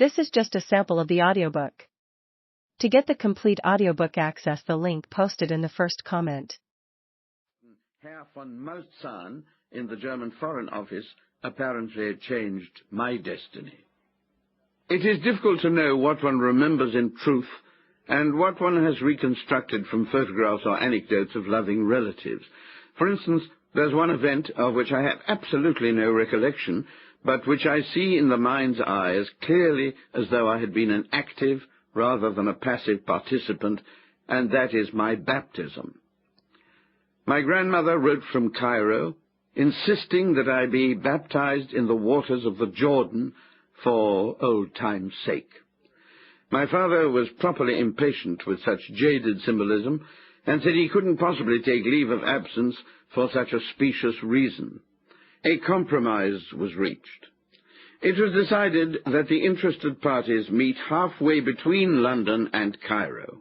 This is just a sample of the audiobook. To get the complete audiobook, access the link posted in the first comment. Herr von Malzahn in the German Foreign Office apparently changed my destiny. It is difficult to know what one remembers in truth and what one has reconstructed from photographs or anecdotes of loving relatives. For instance, there's one event of which I have absolutely no recollection, but which I see in the mind's eye as clearly as though I had been an active rather than a passive participant, and that is my baptism. My grandmother wrote from Cairo, insisting that I be baptized in the waters of the Jordan for old time's sake. My father was properly impatient with such jaded symbolism, and said he couldn't possibly take leave of absence for such a specious reason. A compromise was reached. It was decided that the interested parties meet halfway between London and Cairo.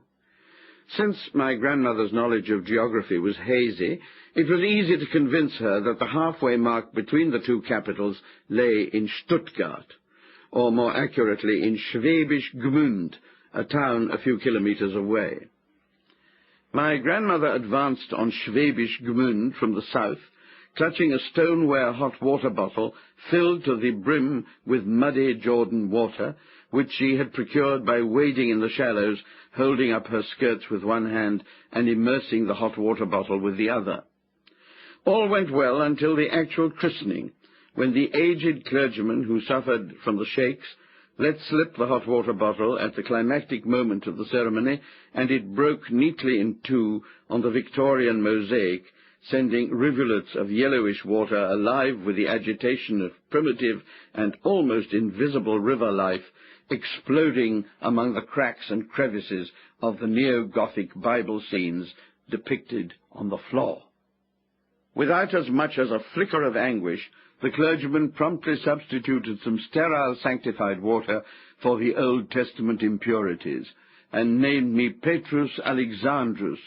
Since my grandmother's knowledge of geography was hazy, it was easy to convince her that the halfway mark between the two capitals lay in Stuttgart, or more accurately in Schwäbisch Gmünd, a town a few kilometers away. My grandmother advanced on Schwäbisch Gmünd from the south, clutching a stoneware hot water bottle filled to the brim with muddy Jordan water, which she had procured by wading in the shallows, holding up her skirts with one hand and immersing the hot water bottle with the other. All went well until the actual christening, when the aged clergyman who suffered from the shakes let slip the hot water bottle at the climactic moment of the ceremony, and it broke neatly in two on the Victorian mosaic, sending rivulets of yellowish water alive with the agitation of primitive and almost invisible river life, exploding among the cracks and crevices of the neo-Gothic Bible scenes depicted on the floor. Without as much as a flicker of anguish, the clergyman promptly substituted some sterile sanctified water for the Old Testament impurities, and named me Petrus Alexandrus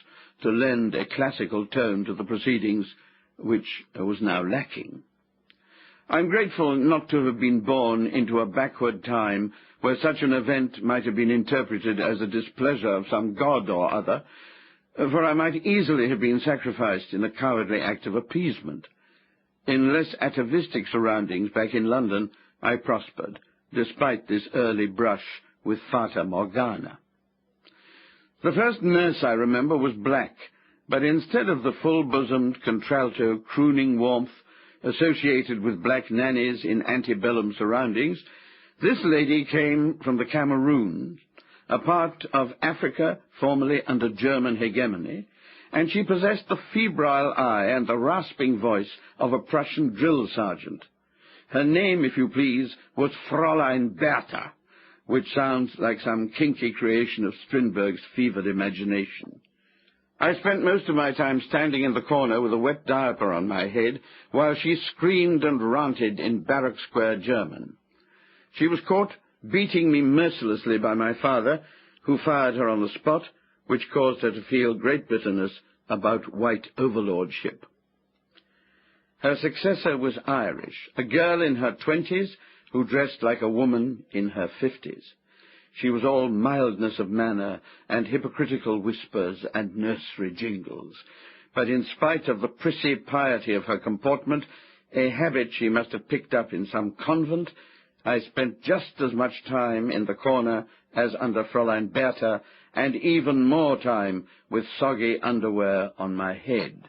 to lend a classical tone to the proceedings, which was now lacking. I'm grateful not to have been born into a backward time where such an event might have been interpreted as a displeasure of some god or other, for I might easily have been sacrificed in a cowardly act of appeasement. In less atavistic surroundings back in London, I prospered, despite this early brush with Fata Morgana. The first nurse I remember was black, but instead of the full-bosomed, contralto, crooning warmth associated with black nannies in antebellum surroundings, this lady came from the Cameroons, a part of Africa formerly under German hegemony, and she possessed the febrile eye and the rasping voice of a Prussian drill sergeant. Her name, if you please, was Fräulein Bertha, which sounds like some kinky creation of Strindberg's fevered imagination. I spent most of my time standing in the corner with a wet diaper on my head, while she screamed and ranted in Barrack Square German. She was caught beating me mercilessly by my father, who fired her on the spot, which caused her to feel great bitterness about white overlordship. Her successor was Irish, a girl in her 20s who dressed like a woman in her 50s. She was all mildness of manner and hypocritical whispers and nursery jingles, but in spite of the prissy piety of her comportment, a habit she must have picked up in some convent, I spent just as much time in the corner as under Fräulein Bertha, and even more time with soggy underwear on my head.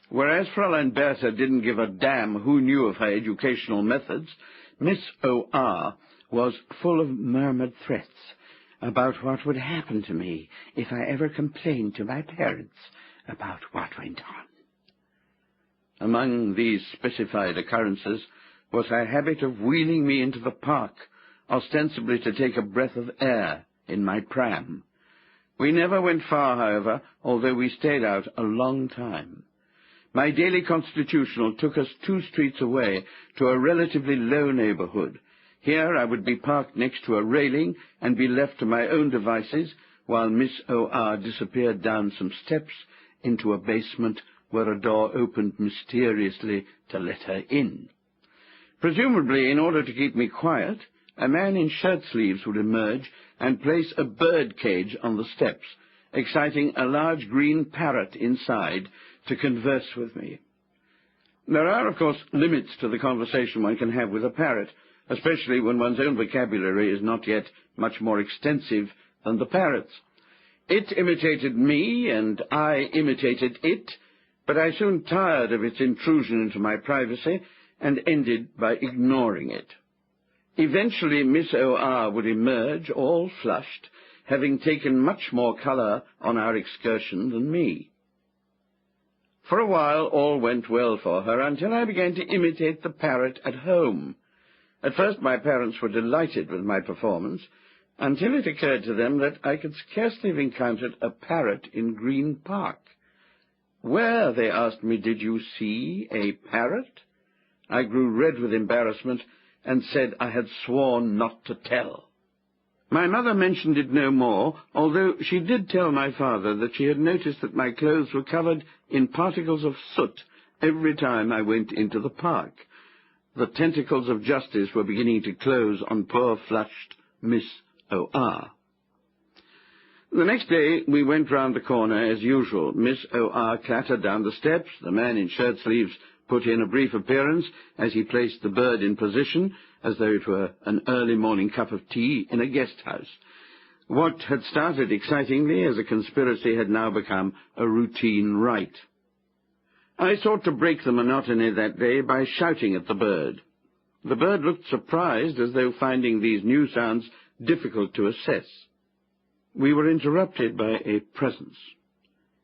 Whereas Fräulein Bertha didn't give a damn who knew of her educational methods, Miss O.R. was full of murmured threats about what would happen to me if I ever complained to my parents about what went on. Among these specified occurrences was her habit of wheeling me into the park, ostensibly to take a breath of air in my pram. We never went far, however, although we stayed out a long time. My daily constitutional took us 2 streets away to a relatively low neighborhood. Here I would be parked next to a railing and be left to my own devices, while Miss O.R. disappeared down some steps into a basement where a door opened mysteriously to let her in. Presumably in order to keep me quiet, a man in shirt sleeves would emerge and place a bird cage on the steps, exciting a large green parrot inside to converse with me. There are, of course, limits to the conversation one can have with a parrot, especially when one's own vocabulary is not yet much more extensive than the parrot's. It imitated me, and I imitated it, but I soon tired of its intrusion into my privacy and ended by ignoring it. Eventually, Miss O.R. would emerge, all flushed, having taken much more colour on our excursion than me. For a while, all went well for her, until I began to imitate the parrot at home. At first, my parents were delighted with my performance, until it occurred to them that I could scarcely have encountered a parrot in Green Park. "Where," they asked me, "did you see a parrot?" I grew red with embarrassment and said I had sworn not to tell. My mother mentioned it no more, although she did tell my father that she had noticed that my clothes were covered in particles of soot every time I went into the park. The tentacles of justice were beginning to close on poor flushed Miss O.R. The next day we went round the corner as usual. Miss O.R. clattered down the steps. The man in shirt sleeves put in a brief appearance as he placed the bird in position, as though it were an early morning cup of tea in a guest house. What had started excitingly as a conspiracy had now become a routine rite. I sought to break the monotony that day by shouting at the bird. The bird looked surprised, as though finding these new sounds difficult to assess. We were interrupted by a presence.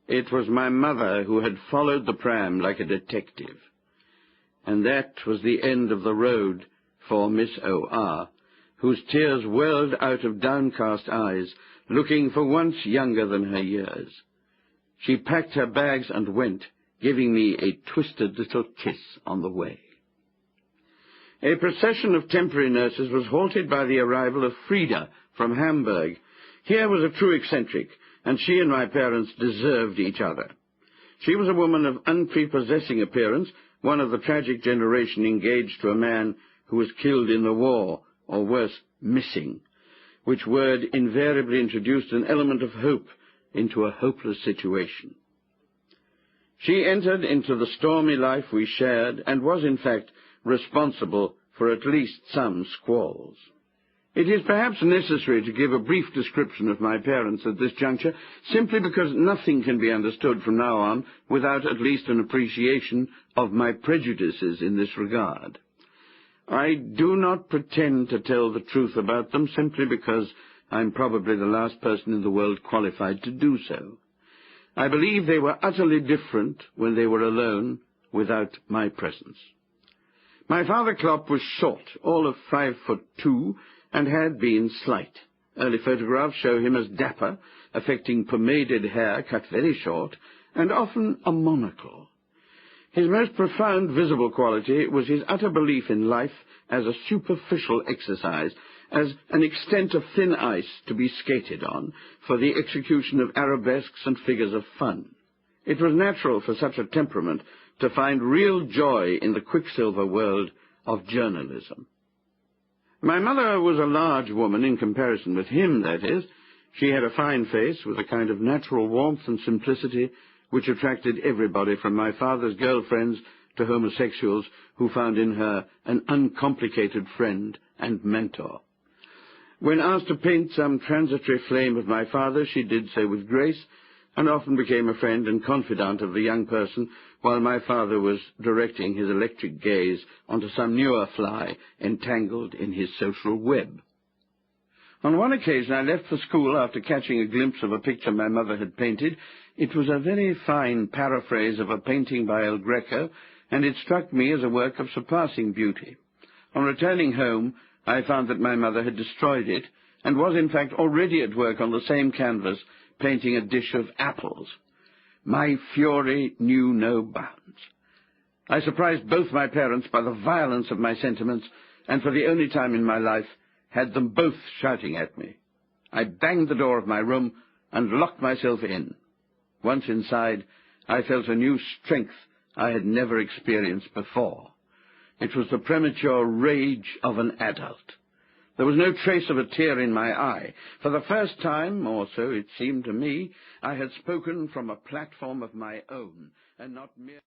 It was my mother, who had followed the pram like a detective. And that was the end of the road for Miss O.R., whose tears welled out of downcast eyes, looking for once younger than her years. She packed her bags and went, giving me a twisted little kiss on the way. A procession of temporary nurses was halted by the arrival of Frida from Hamburg. Here was a true eccentric, and she and my parents deserved each other. She was a woman of unprepossessing appearance, one of the tragic generation engaged to a man who was killed in the war, or worse, missing, which word invariably introduced an element of hope into a hopeless situation. She entered into the stormy life we shared, and was, in fact, responsible for at least some squalls. It is perhaps necessary to give a brief description of my parents at this juncture, simply because nothing can be understood from now on without at least an appreciation of my prejudices in this regard. I do not pretend to tell the truth about them simply because I'm probably the last person in the world qualified to do so. I believe they were utterly different when they were alone, without my presence. My father Klopp was short, all of 5'2", and had been slight. Early photographs show him as dapper, affecting pomaded hair cut very short, and often a monocle. His most profound visible quality was his utter belief in life as a superficial exercise, as an extent of thin ice to be skated on, for the execution of arabesques and figures of fun. It was natural for such a temperament to find real joy in the quicksilver world of journalism. My mother was a large woman in comparison with him, that is. She had a fine face with a kind of natural warmth and simplicity which attracted everybody, from my father's girlfriends to homosexuals who found in her an uncomplicated friend and mentor. When asked to paint some transitory flame of my father, she did so with grace, and often became a friend and confidant of the young person, while my father was directing his electric gaze onto some newer fly entangled in his social web. On one occasion I left for school after catching a glimpse of a picture my mother had painted. It was a very fine paraphrase of a painting by El Greco, and it struck me as a work of surpassing beauty. On returning home, I found that my mother had destroyed it, and was in fact already at work on the same canvas, painting a dish of apples. My fury knew no bounds. I surprised both my parents by the violence of my sentiments, and for the only time in my life had them both shouting at me. I banged the door of my room and locked myself in. Once inside, I felt a new strength I had never experienced before. It was the premature rage of an adult. There was no trace of a tear in my eye. For the first time, or so it seemed to me, I had spoken from a platform of my own, and not merely